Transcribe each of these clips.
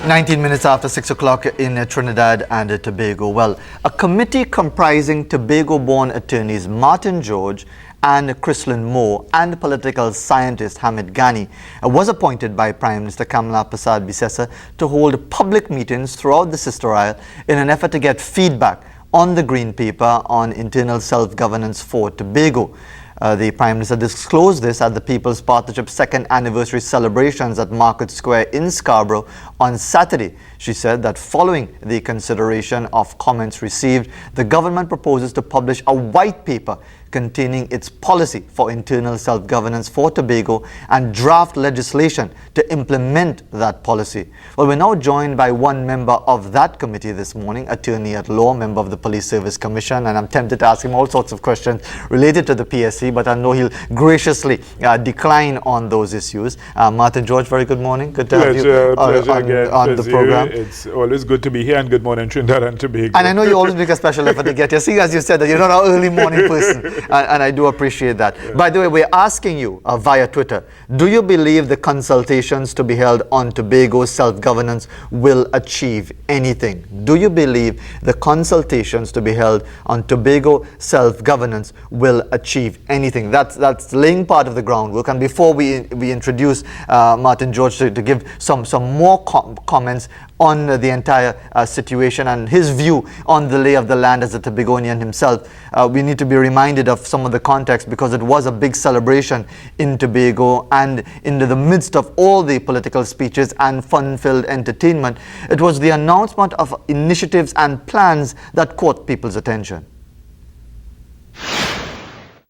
19 minutes after 6 o'clock in Trinidad and Tobago. Well, a committee comprising Tobago-born attorneys Martin George and Chrislyn Moore and political scientist Hamid Ghani was appointed by Prime Minister Kamla Persad-Bissessar to hold public meetings throughout the Sister Isle in an effort to get feedback on the Green Paper on internal self-governance for Tobago. The Prime Minister disclosed this at the People's Partnership's second anniversary celebrations at Market Square in Scarborough on Saturday. She said that following the consideration of comments received, the government proposes to publish a white paper containing its policy for internal self-governance for Tobago and draft legislation to implement that policy. Well, we're now joined by one member of that committee this morning, attorney at law, member of the Police Service Commission, and I'm tempted to ask him all sorts of questions related to the PSC, but I know he'll graciously decline on those issues. Martin George, very good morning. Good to have you on the program. It's always good to be here, and good morning, Trinidad and Tobago. And I know you always make a special effort to get here. See, as you said, that you're not an early morning person. And I do appreciate that. Yeah. By the way, we're asking you via Twitter, do you believe the consultations to be held on Tobago's self-governance will achieve anything? Do you believe the consultations to be held on Tobago self-governance will achieve anything? That's laying part of the groundwork. And before we introduce Martin George to give some more comments on the entire situation and his view on the lay of the land as a Tobagonian himself, we need to be reminded of some of the context, because it was a big celebration in Tobago, and in the midst of all the political speeches and fun-filled entertainment, it was the announcement of initiatives and plans that caught people's attention.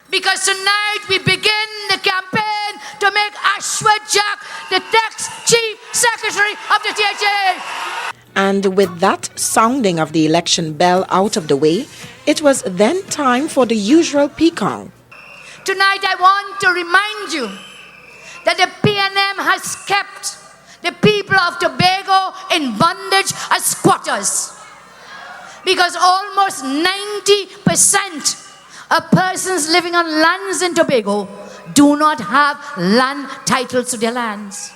Because tonight we begin the campaign to make Ashwath Jack the next Chief Secretary of the THA. And with that sounding of the election bell out of the way, it was then time for the usual pecan. Tonight I want to remind you that the PNM has kept the people of Tobago in bondage as squatters. Because almost 90% of persons living on lands in Tobago do not have land titles to their lands.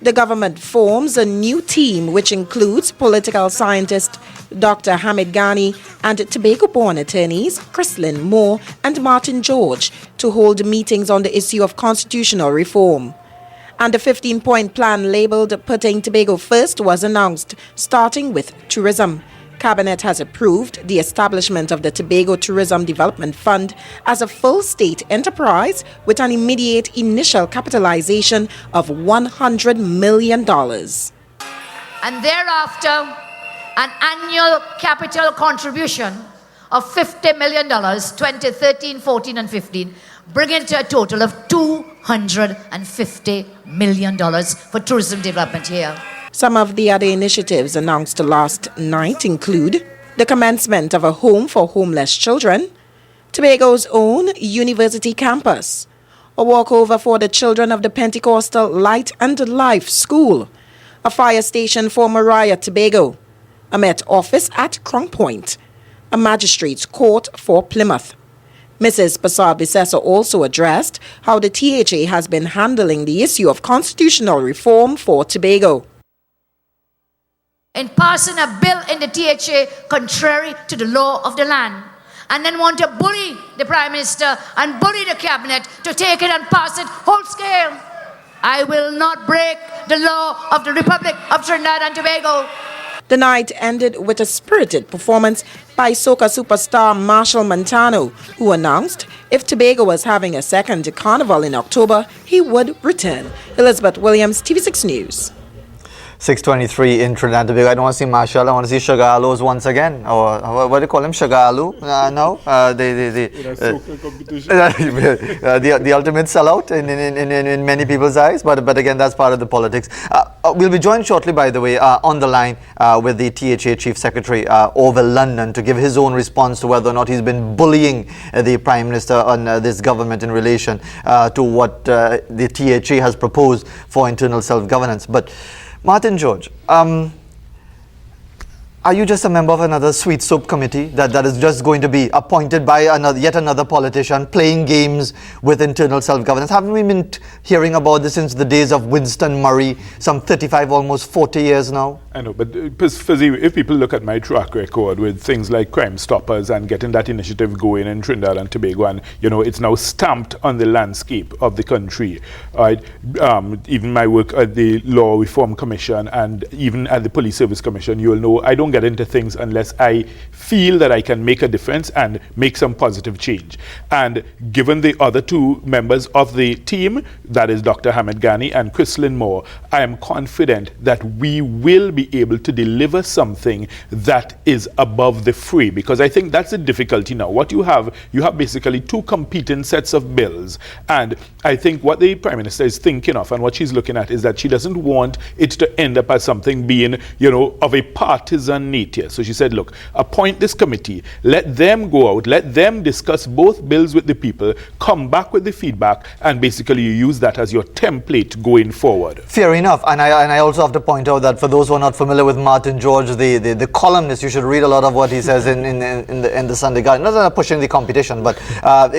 The government forms a new team which includes political scientist Dr. Hamid Ghani and Tobago-born attorneys Chrislyn Moore and Martin George to hold meetings on the issue of constitutional reform. And the 15-point plan labelled Putting Tobago First was announced, starting with tourism. Cabinet has approved the establishment of the Tobago Tourism Development Fund as a full state enterprise with an immediate initial capitalization of $100 million. And thereafter, an annual capital contribution of $50 million, 2013, 14 and 15, bringing it to a total of $250 million for tourism development here. Some of the other initiatives announced last night include the commencement of a home for homeless children, Tobago's own university campus, a walkover for the children of the Pentecostal Light and Life School, a fire station for Mariah Tobago, a Met office at Crown Point, a magistrate's court for Plymouth. Mrs. Persad-Bissessar also addressed how the THA has been handling the issue of constitutional reform for Tobago. In passing a bill in the THA contrary to the law of the land, and then want to bully the Prime Minister and bully the Cabinet to take it and pass it whole scale. I will not break the law of the Republic of Trinidad and Tobago. The night ended with a spirited performance by soca superstar Marshall Montano, who announced if Tobago was having a second carnival in October, he would return. Elizabeth Williams, TV6 News. 6:23 in Trinidad and Tobago. I don't want to see Marshall. I want to see Sugar Aloes once again. Or what do you call him? Sugar Alu? No? The ultimate sellout in many people's eyes. But again, that's part of the politics. We'll be joined shortly, by the way, on the line with the THA Chief Secretary over London to give his own response to whether or not he's been bullying the Prime Minister on this government in relation to what the THA has proposed for internal self-governance. But Martin George, are you just a member of another sweet soap committee that is just going to be appointed by yet another politician playing games with internal self-governance? Haven't we been hearing about this since the days of Winston Murray, some 35, almost 40 years now? I know, but if people look at my track record with things like Crime Stoppers and getting that initiative going in Trinidad and Tobago, and it's now stamped on the landscape of the country. Right? Even my work at the Law Reform Commission and even at the Police Service Commission, you will know I don't get into things unless I feel that I can make a difference and make some positive change. And given the other two members of the team, that is Dr. Hamid Ghani and Chrislyn Moore, I am confident that we will be able to deliver something that is above the fray, because I think that's the difficulty now. What you have basically two competing sets of bills, and I think what the Prime Minister is thinking of and what she's looking at is that she doesn't want it to end up as something being, of a partisan nature. So she said, look, appoint this committee, let them go out, let them discuss both bills with the people, come back with the feedback, and basically you use that as your template going forward. Fair enough, and I also have to point out that for those who are not familiar with Martin George, the columnist, you should read a lot of what he says in the Sunday Guardian. Not that I'm pushing the competition, but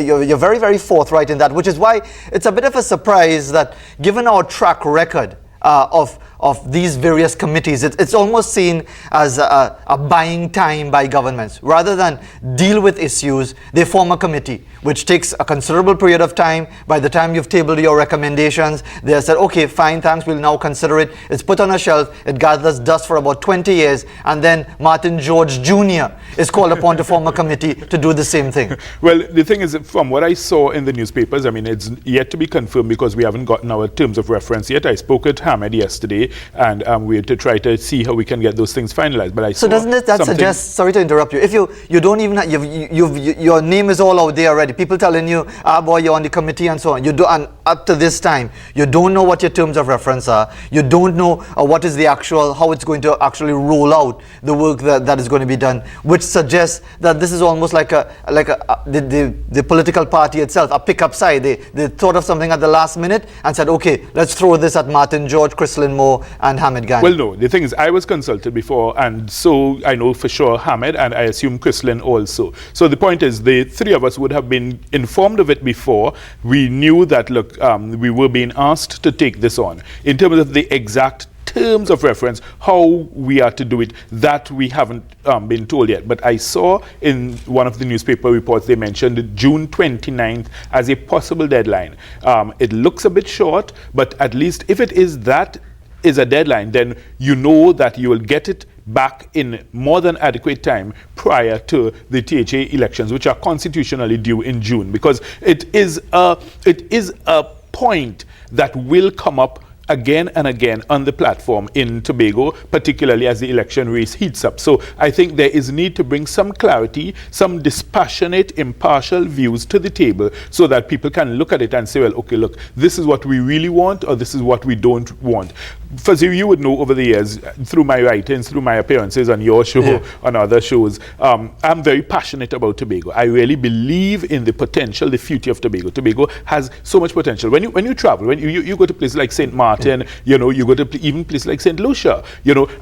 you're very, very forthright in that, which is why it's a bit of a surprise that given our track record of these various committees, it's almost seen as a buying time by governments. Rather than deal with issues, they form a committee, which takes a considerable period of time. By the time you've tabled your recommendations, they have said, okay, fine, thanks, we'll now consider it. It's put on a shelf, it gathers dust for about 20 years, and then Martin George Jr. is called upon to form a committee to do the same thing. Well, the thing is, from what I saw in the newspapers, I mean, it's yet to be confirmed because we haven't gotten our terms of reference yet. I spoke with Hamid yesterday, and we're to try to see how we can get those things finalized. But so doesn't that suggest? Sorry to interrupt you. If you don't even have, your name is all out there already. People telling you, boy, you're on the committee and so on. And up to this time, you don't know what your terms of reference are. You don't know what is the how it's going to actually roll out the work that is going to be done, which suggests that this is almost like the political party itself, a pickup side. They thought of something at the last minute and said, okay, let's throw this at Martin George, Chrislyn Moore, and Hamid Ghani. Well, no, the thing is, I was consulted before, and so I know for sure Hamid, and I assume Chrislyn also. So the point is, the three of us would have been informed of it before. We knew that, look, we were being asked to take this on. In terms of the exact terms of reference, how we are to do it, that we haven't been told yet. But I saw in one of the newspaper reports they mentioned June 29th as a possible deadline. It looks a bit short, but at least if it is a deadline, then you know that you will get it back in more than adequate time prior to the THA elections, which are constitutionally due in June, because it is a point that will come up again and again on the platform in Tobago, particularly as the election race heats up. So I think there is need to bring some clarity, some dispassionate, impartial views to the table so that people can look at it and say, well, okay, look, this is what we really want or this is what we don't want. Fazil, you would know over the years, through my writings, through my appearances on your show, on other shows, I'm very passionate about Tobago. I really believe in the potential, the future of Tobago. Tobago has so much potential. When you travel, when you go to places like St. Martin, you go to even places like St. Lucia,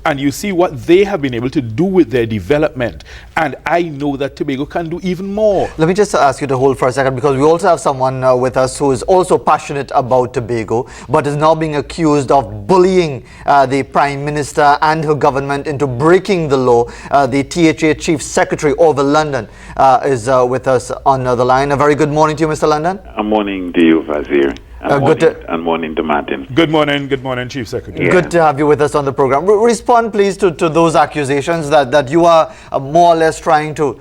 and you see what they have been able to do with their development. And I know that Tobago can do even more. Let me just ask you to hold for a second, because we also have someone with us who is also passionate about Tobago, but is now being accused of bullying the Prime Minister and her government into breaking the law. The THA Chief Secretary over London is with us on the line. A very good morning to you, Mr. London. Good morning to you, Wazir. And morning to Martin. Good morning, Chief Secretary. Yeah. Good to have you with us on the program. Respond, please, to those accusations that you are more or less trying to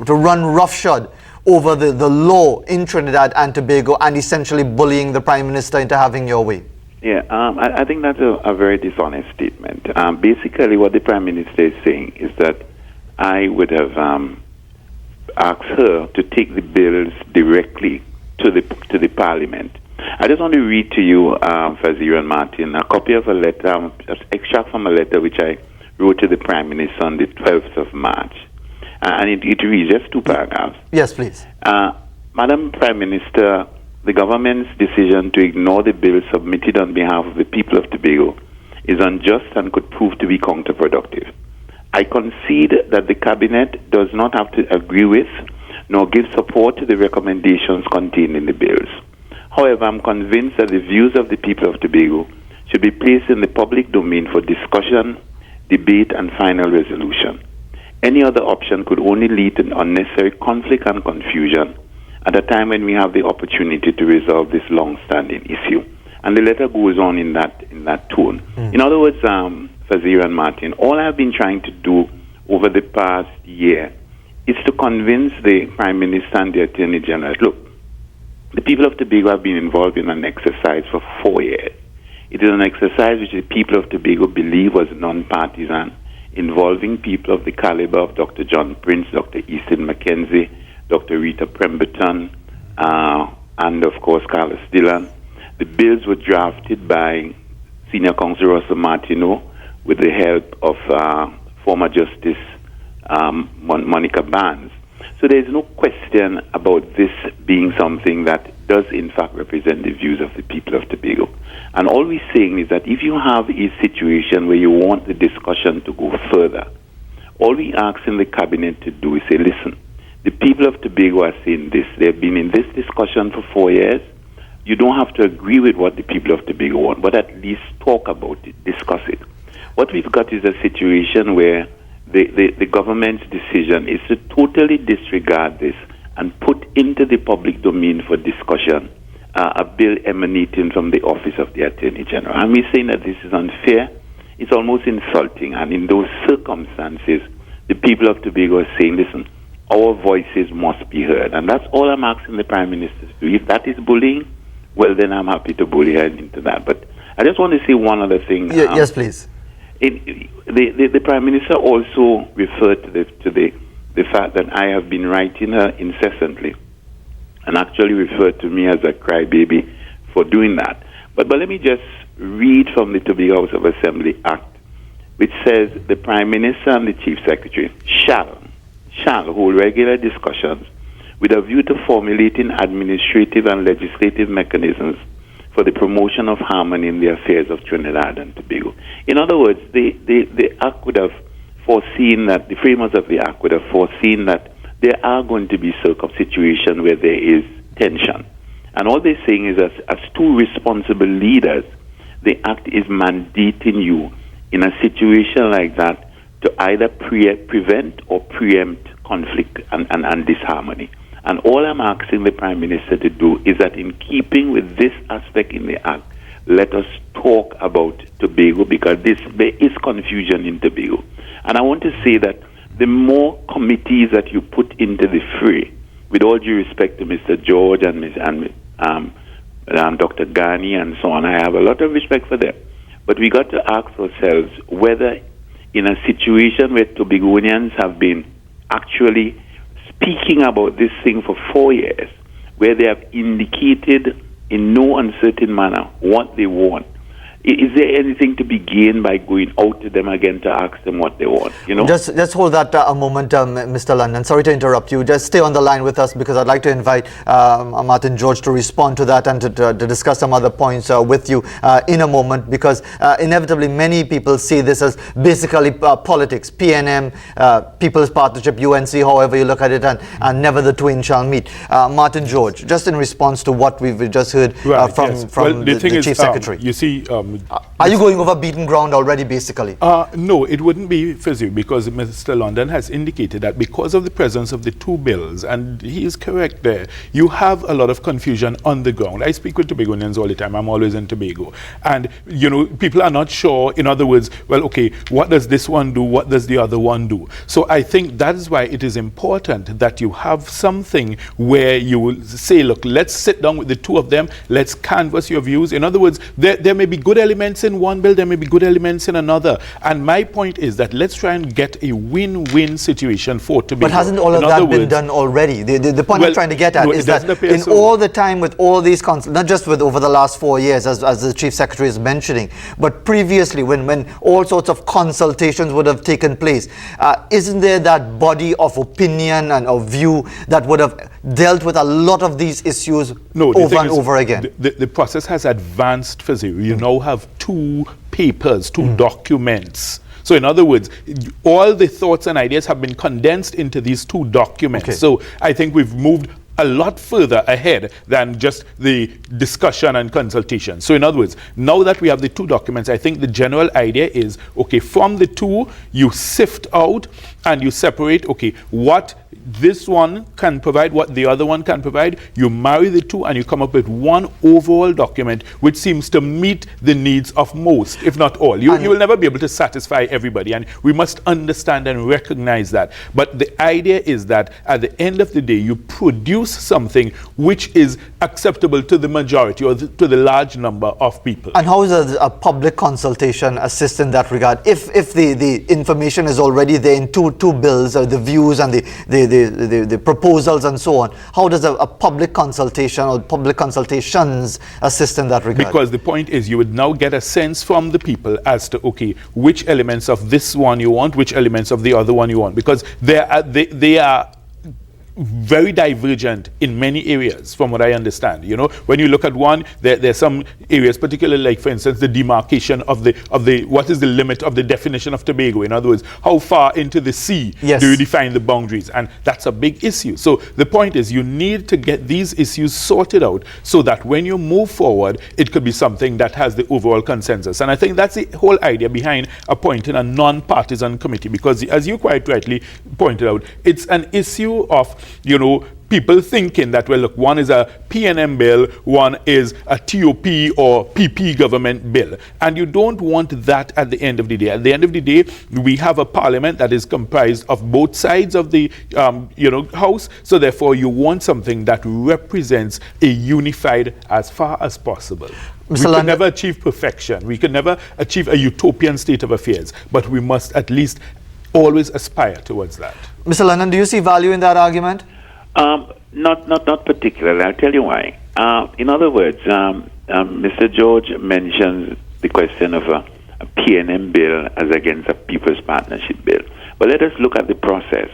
run roughshod over the law in Trinidad and Tobago and essentially bullying the Prime Minister into having your way. Yeah, I think that's a very dishonest statement. Basically, what the Prime Minister is saying is that I would have asked her to take the bills directly to the Parliament. I just want to read to you, Fazir and Martin, a copy of a letter, extract from a letter which I wrote to the Prime Minister on the 12th of March. And it reads just 2 paragraphs. Yes, please. Madam Prime Minister, the government's decision to ignore the bill submitted on behalf of the people of Tobago is unjust and could prove to be counterproductive. I concede that the Cabinet does not have to agree with nor give support to the recommendations contained in the bills. However, I'm convinced that the views of the people of Tobago should be placed in the public domain for discussion, debate, and final resolution. Any other option could only lead to unnecessary conflict and confusion at a time when we have the opportunity to resolve this long-standing issue. And the letter goes on in that tone. In other words, Fazir and Martin, all I've been trying to do over the past year is to convince the Prime Minister and the Attorney General, look, the people of Tobago have been involved in an exercise for 4 years. It is an exercise which the people of Tobago believe was non-partisan, involving people of the caliber of Dr. John Prince, Dr. Easton Mackenzie, Dr. Rita Pemberton, and of course Carlos Dillon. The bills were drafted by Senior Counsel Russell Martineau with the help of former Justice Monica Barnes. So there is no question about this being something that does in fact represent the views of the people of Tobago. And all we're saying is that if you have a situation where you want the discussion to go further, all we ask in the cabinet to do is say, listen, the people of Tobago are saying this. They've been in this discussion for 4 years. You don't have to agree with what the people of Tobago want, but at least talk about it, discuss it. What we've got is a situation where the government's decision is to totally disregard this and put into the public domain for discussion a bill emanating from the Office of the Attorney General. And we're saying that this is unfair. It's almost insulting. And in those circumstances, the people of Tobago are saying, listen, our voices must be heard. And that's all I'm asking the Prime Minister to do. If that is bullying, well, then I'm happy to bully her into that. But I just want to say one other thing. Yes, please. The Prime Minister also referred to the fact that I have been writing her incessantly, and actually referred to me as a crybaby for doing that. But let me just read from the Tobago House of Assembly Act, which says the Prime Minister and the Chief Secretary shall hold regular discussions with a view to formulating administrative and legislative mechanisms for the promotion of harmony in the affairs of Trinidad and Tobago. In other words, the Act would have foreseen that, the framers of the Act would have foreseen that there are going to be situations where there is tension. And all they're saying is as two responsible leaders, the Act is mandating you in a situation like that to either prevent or preempt conflict and disharmony. And all I'm asking the Prime Minister to do is that in keeping with this aspect in the Act, let us talk about Tobago, because there is confusion in Tobago. And I want to say that the more committees that you put into the fray, with all due respect to Mr. George and Dr. Ghani and so on, I have a lot of respect for them. But we got to ask ourselves whether in a situation where Tobagonians have been actually speaking about this thing for 4 years, where they have indicated in no uncertain manner what they want, is there anything to be gained by going out to them again to ask them what they want? You know. Just hold that a moment, Mr. London. Sorry to interrupt you. Just stay on the line with us, because I'd like to invite Martin George to respond to that and to discuss some other points with you in a moment, because inevitably many people see this as basically politics, PNM, People's Partnership, UNC, however you look at it, and never the twain shall meet. Martin George, just in response to what we've just heard from the Chief Secretary. You see, are you going over beaten ground already, basically? No, it wouldn't be fizzy, because Mr. London has indicated that because of the presence of the two bills, and he is correct there, you have a lot of confusion on the ground. I speak with Tobagonians all the time. I'm always in Tobago. And, you know, people are not sure, in other words, well, okay, what does this one do? What does the other one do? So I think that is why it is important that you have something where you will say, look, let's sit down with the two of them, let's canvass your views. In other words, there may be good elements in one bill, there may be good elements in another. And my point is that let's try and get a win-win situation for Tobago. But hasn't all of that been done already? The point I'm trying to get at is that in all the time with all these not just with over the last 4 years, as the Chief Secretary is mentioning, but previously when all sorts of consultations would have taken place, isn't there that body of opinion and of view that would have dealt with a lot of these issues over and over again? The process has advanced for zero. You now have two papers, two documents. So in other words, all the thoughts and ideas have been condensed into these two documents. Okay. So I think we've moved a lot further ahead than just the discussion and consultation. So in other words, now that we have the two documents, I think the general idea is, okay, from the two, you sift out and you separate, okay, what this one can provide, what the other one can provide. You marry the two and you come up with one overall document which seems to meet the needs of most, if not all. You will never be able to satisfy everybody, and we must understand and recognize that. But the idea is that at the end of the day, you produce something which is acceptable to the majority or to the large number of people. And how does a public consultation assist in that regard? If the information is already there in two bills, or the views and the proposals and so on, how does a public consultation or public consultations assist in that regard? Because the point is, you would now get a sense from the people as to, okay, which elements of this one you want, which elements of the other one you want, because they are very divergent in many areas, from what I understand. You know, when you look at one, there's some areas, particularly like, for instance, the demarcation of the what is the limit of the definition of Tobago. In other words, how far into the sea do you define the boundaries? And that's a big issue. So the point is, you need to get these issues sorted out so that when you move forward, it could be something that has the overall consensus. And I think that's the whole idea behind appointing a non-partisan committee, because as you quite rightly pointed out, it's an issue of, you know, people thinking that, well, look, one is a PNM bill, one is a TOP or PP government bill. And you don't want that at the end of the day. At the end of the day, we have a parliament that is comprised of both sides of the house. So therefore, you want something that represents a unified as far as possible. We could never achieve perfection. We could never achieve a utopian state of affairs. But we must at least always aspire towards that. Mr. London, do you see value in that argument? Not particularly. I'll tell you why. In other words, Mr. George mentions the question of a PNM bill as against a People's Partnership bill. But let us look at the process.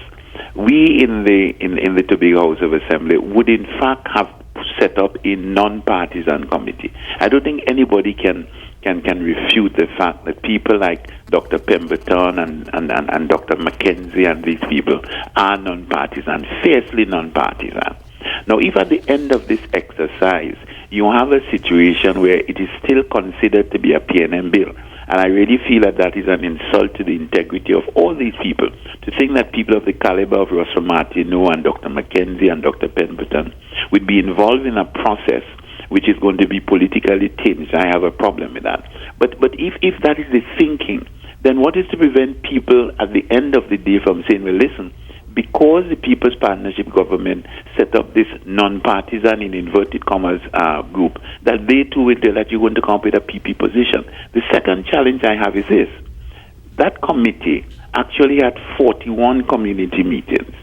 We in the Tobago House of Assembly would in fact have set up a non-partisan committee. I don't think anybody can refute the fact that people like Dr. Pemberton and Dr. Mackenzie and these people are non-partisan, fiercely non-partisan. Now, if at the end of this exercise you have a situation where it is still considered to be a PNM bill, and I really feel that is an insult to the integrity of all these people, to think that people of the caliber of Russell Martineau and Dr. Mackenzie and Dr. Pemberton would be involved in a process which is going to be politically tinged. I have a problem with that. But if that is the thinking, then what is to prevent people at the end of the day from saying, well, listen, because the People's Partnership government set up this non-partisan, in inverted commas, group, that they too will tell that you're going to come up with a PP position. The second challenge I have is this. That committee actually had 41 community meetings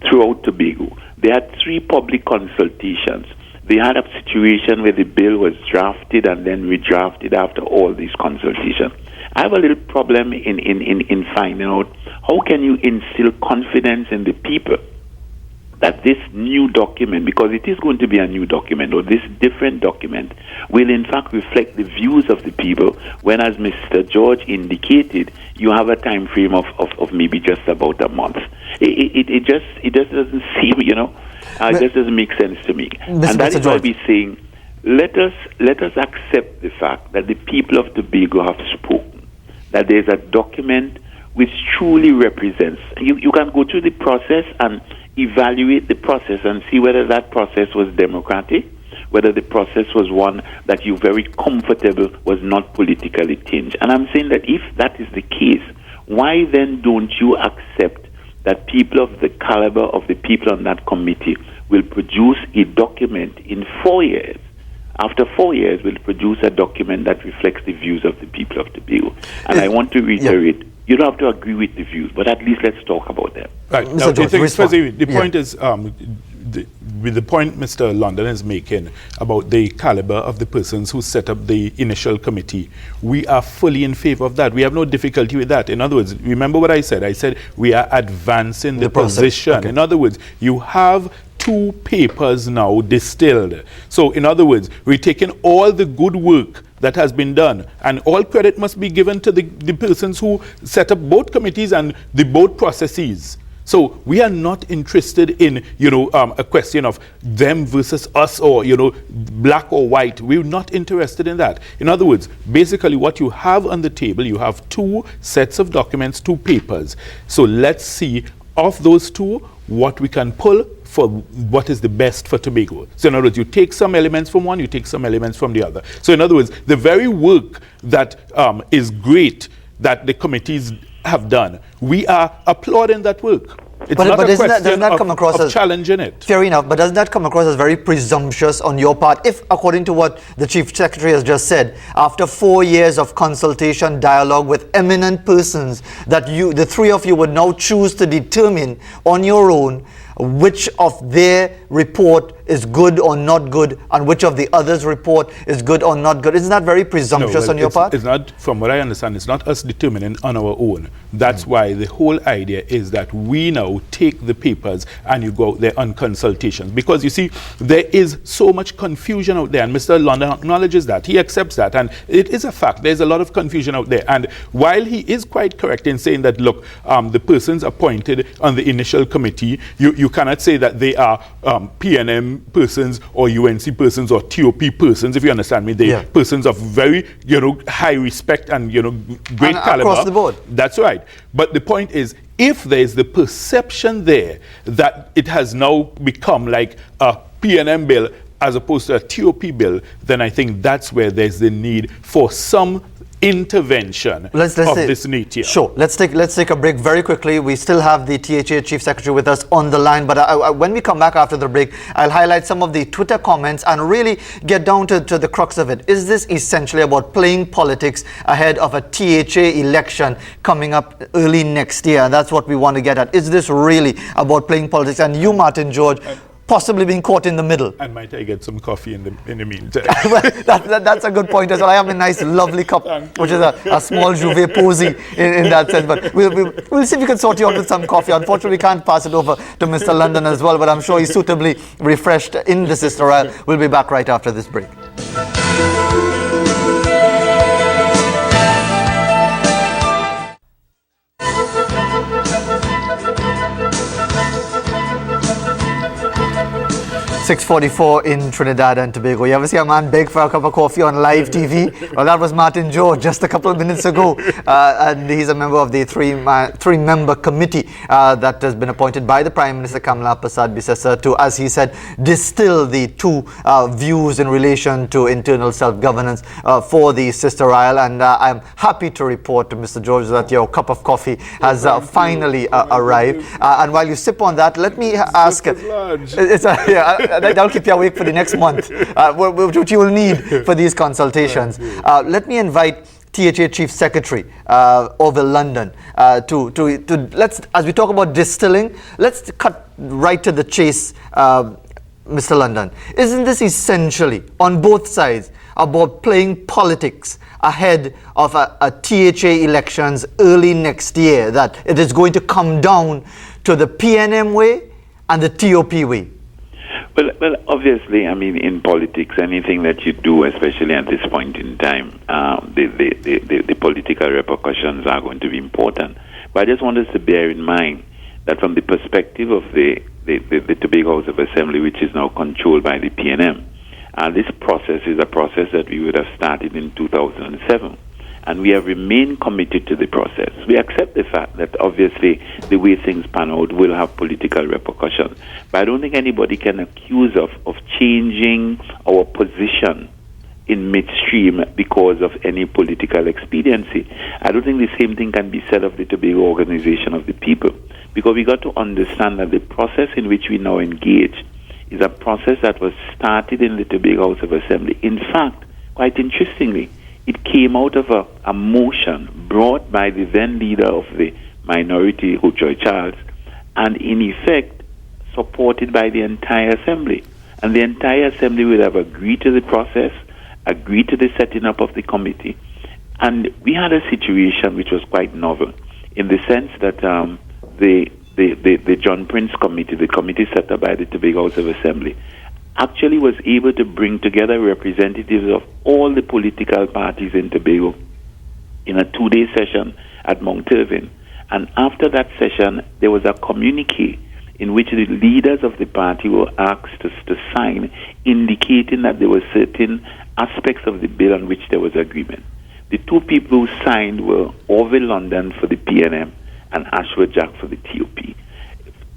throughout Tobago. They had 3 public consultations. They had a situation where the bill was drafted and then redrafted after all these consultations. I have a little problem in finding out how can you instill confidence in the people that this new document, because it is going to be a new document, or this different document, will in fact reflect the views of the people, when, as Mr. George indicated, you have a time frame of maybe just about a month. It just doesn't seem, it just doesn't make sense to me. And that is why we're saying, let us accept the fact that the people of Tobago have spoken, that there's a document which truly represents. You can go through the process and evaluate the process and see whether that process was democratic, whether the process was one that you're very comfortable was not politically tinged. And I'm saying that if that is the case, why then don't you accept that people of the caliber of the people on that committee will produce a document in 4 years? After 4 years, we'll produce a document that reflects the views of the people of Tobago. And I want to reiterate, you don't have to agree with the views, but at least let's talk about them. Right. Now, the point is, with the point Mr. London is making about the caliber of the persons who set up the initial committee, we are fully in favor of that. We have no difficulty with that. In other words, remember what I said? I said we are advancing the position. Okay. In other words, you have 2 papers now distilled. So in other words, we're taking all the good work that has been done, and all credit must be given to the persons who set up both committees and the both processes. So we are not interested in, a question of them versus us or, black or white. We're not interested in that. In other words, basically what you have on the table, you have two sets of documents, two papers. So let's see, of those two, what we can pull for what is the best for Tobago. So in other words, you take some elements from one, you take some elements from the other. So in other words, the very work that is great that the committees have done, we are applauding that work. It's not a question of challenging it. Fair enough, but doesn't that come across as very presumptuous on your part? If, according to what the Chief Secretary has just said, after 4 years of consultation, dialogue with eminent persons, that the three of you would now choose to determine on your own which of their report is good or not good, and which of the others' report is good or not good. Isn't that very presumptuous on your part? It's not, from what I understand, it's not us determining on our own. That's why the whole idea is that we now take the papers and you go out there on consultations. Because you see, there is so much confusion out there, and Mr. London acknowledges that. He accepts that, and it is a fact. There's a lot of confusion out there. And while he is quite correct in saying that, look, the persons appointed on the initial committee, you cannot say that they are PNM persons or UNC persons or TOP persons, if you understand me. They are persons of very, high respect and, great caliber. Across the board. That's right. But the point is, if there is the perception there that it has now become like a PNM bill as opposed to a TOP bill, then I think that's where there's the need for some intervention of this nature. Sure. Let's take a break very quickly. We still have the THA Chief Secretary with us on the line, but when we come back after the break, I'll highlight some of the Twitter comments and really get down to the crux of it. Is this essentially about playing politics ahead of a THA election coming up early next year? And that's what we want to get at. Is this really about playing politics? And you, Martin George, possibly being caught in the middle. And might I get some coffee in the meantime? That's a good point as well. I have a nice, lovely cup, which is a small Juve Posy in that sense. But we'll see if we can sort you out with some coffee. Unfortunately, we can't pass it over to Mr. London as well, but I'm sure he's suitably refreshed in the Sister Isle. We'll be back right after this break. .644 in Trinidad and Tobago. You ever see a man beg for a cup of coffee on live TV? Well, that was Martin George just a couple of minutes ago. And he's a member of the three-member committee that has been appointed by the Prime Minister Kamala Persad-Bissessar to, as he said, distill the two views in relation to internal self-governance for the Sister Isle. And I'm happy to report to Mr. George that your cup of coffee has finally arrived. And while you sip on that, let me ask... That'll keep you awake for the next month, which you will need for these consultations. Let me invite THA Chief Secretary Orville London to let's, as we talk about distilling, let's cut right to the chase, Mr. London. Isn't this essentially, on both sides, about playing politics ahead of a THA elections early next year, that it is going to come down to the PNM way and the TOP way? Well, obviously, I mean, in politics, anything that you do, especially at this point in time, the political repercussions are going to be important. But I just want us to bear in mind that from the perspective of the Tobago House of Assembly, which is now controlled by the PNM, this process is a process that we would have started in 2007. And we have remained committed to the process. We accept the fact that obviously the way things pan out will have political repercussions. But I don't think anybody can accuse us of changing our position in midstream because of any political expediency. I don't think the same thing can be said of the Tobago Organization of the People, because we got to understand that the process in which we now engage is a process that was started in the Tobago House of Assembly. In fact, quite interestingly, it came out of a motion brought by the then leader of the minority, Hojoy Charles, and in effect supported by the entire Assembly. And the entire Assembly would have agreed to the process, agreed to the setting up of the committee. And we had a situation which was quite novel in the sense that the John Prince Committee, the committee set up by the Tobago House of Assembly, actually was able to bring together representatives of all the political parties in Tobago in a 2-day session at Mount Irving. And after that session, there was a communique in which the leaders of the party were asked to sign, indicating that there were certain aspects of the bill on which there was agreement. The two people who signed were Orville London for the PNM and Ashworth Jack for the TOP.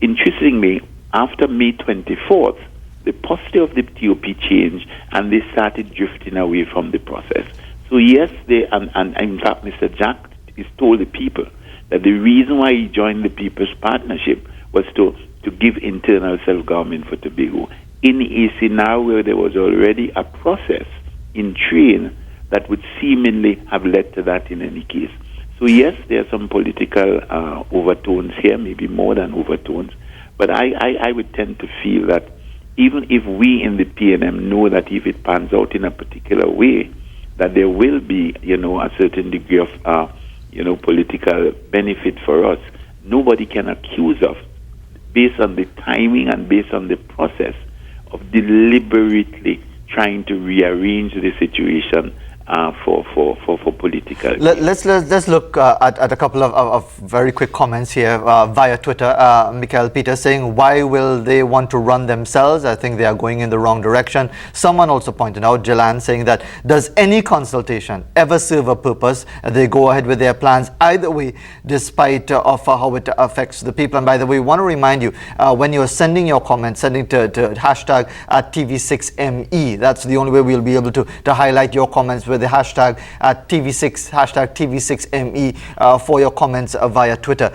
Interestingly, after May 24th, the posture of the TOP changed and they started drifting away from the process. So yes, and in fact, Mr. Jack is told the people that the reason why he joined the People's Partnership was to give internal self-government for Tobago in a scenario where there was already a process in train that would seemingly have led to that in any case. So yes, there are some political overtones here, maybe more than overtones, but I would tend to feel that even if we in the PNM know that if it pans out in a particular way, that there will be, a certain degree of, political benefit for us, nobody can accuse us, based on the timing and based on the process, of deliberately trying to rearrange the situation for political. Let's look at a couple of very quick comments here via Twitter. Michael Peter saying, why will they want to run themselves? I think they are going in the wrong direction. Someone also pointed out, Jalan, saying that does any consultation ever serve a purpose? They go ahead with their plans either way, despite of how it affects the people. And by the way, we want to remind you, when you're sending your comments, sending to hashtag at TV6ME, that's the only way we'll be able to highlight your comments with the hashtag at TV6, hashtag TV6ME for your comments via Twitter.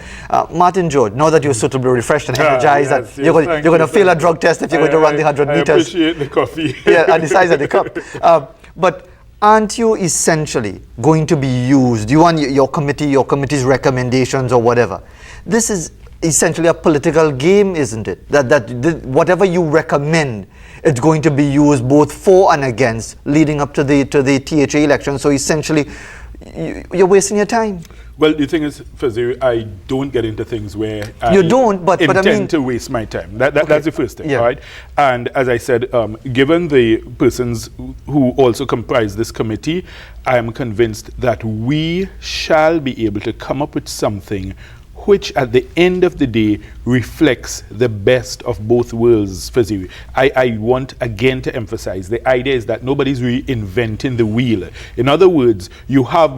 Martin George, now that you're suitably refreshed and energized, that you're going to fail a drug test if you're going to run the 100 meters. I appreciate the coffee. Yeah, and the size of the cup. But aren't you essentially going to be used? You want your committee's recommendations or whatever. This is essentially a political game, isn't it? That whatever you recommend, it's going to be used both for and against leading up to the THA election. So essentially, you're wasting your time. Well, the thing is, Fazir, I don't get into things where you don't, but I mean, to waste my time. That's the first thing, yeah. right? And as I said, given the persons who also comprise this committee, I am convinced that we shall be able to come up with something which at the end of the day reflects the best of both worlds, Faziri. I want again to emphasize the idea is that nobody's reinventing the wheel. In other words, you have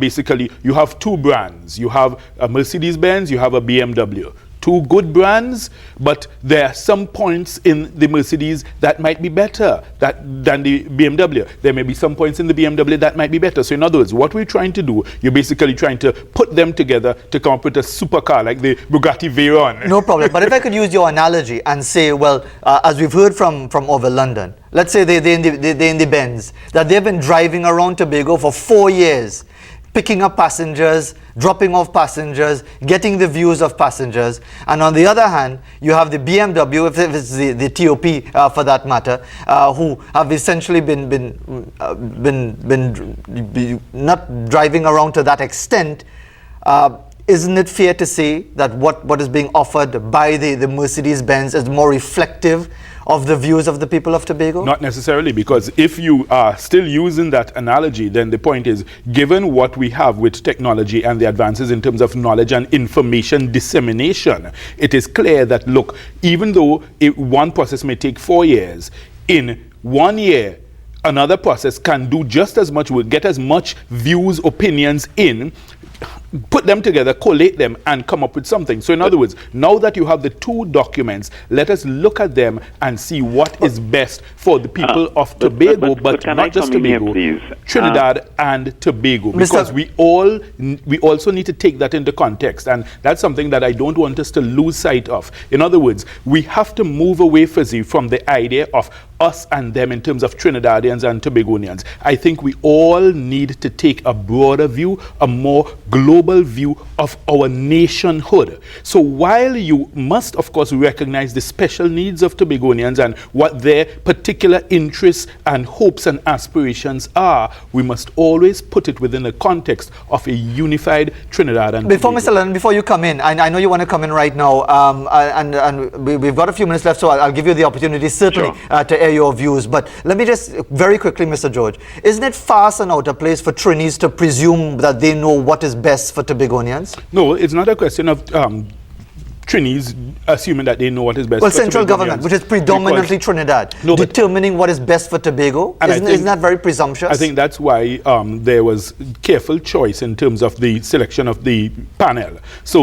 two brands. You have a Mercedes-Benz, you have a BMW. Two good brands, but there are some points in the Mercedes that might be better than the BMW. There may be some points in the BMW that might be better. So in other words, what we're trying to do, you're basically trying to put them together to come up with a supercar like the Bugatti Veyron. No problem. But if I could use your analogy and say, well, as we've heard from over London, let's say they're in the Benz, that they've been driving around Tobago for 4 years, picking up passengers, dropping off passengers, getting the views of passengers. And on the other hand, you have the BMW, if it's the TOP for that matter, who have essentially been not driving around to that extent. Isn't it fair to say that what is being offered by the Mercedes-Benz is more reflective of the views of the people of Tobago? Not necessarily, because if you are still using that analogy, then the point is, given what we have with technology and the advances in terms of knowledge and information dissemination, it is clear that, look, even though one process may take 4 years, in 1 year, another process can do just as much work, get as much views, opinions in, put them together, collate them, and come up with something. So in other words, now that you have the two documents, let us look at them and see what is best for the people of Tobago, but not just Tobago, Trinidad and Tobago, because we also need to take that into context, and that's something that I don't want us to lose sight of. In other words, we have to move away, Fuzzy, from the idea of us and them in terms of Trinidadians and Tobagonians. I think we all need to take a broader view, a more global view of our nationhood. So while you must, of course, recognize the special needs of Tobagonians and what their particular interests and hopes and aspirations are, we must always put it within the context of a unified Trinidad and Before Tobago. Mr. Lennon, before you come in, I know you want to come in right now, and we've got a few minutes left, so I'll give you the opportunity certainly to hear your views, but let me just very quickly, Mr. George, isn't it fast and out of place for Trinis to presume that they know what is best for Tobagonians? No, it's not a question of Trinis assuming that they know what is best Well, for central Tobagonians, government, which is predominantly because- Trinidad, No, but- determining what is best for Tobago, And I isn't think- that very presumptuous? I think that's why there was careful choice in terms of the selection of the panel. So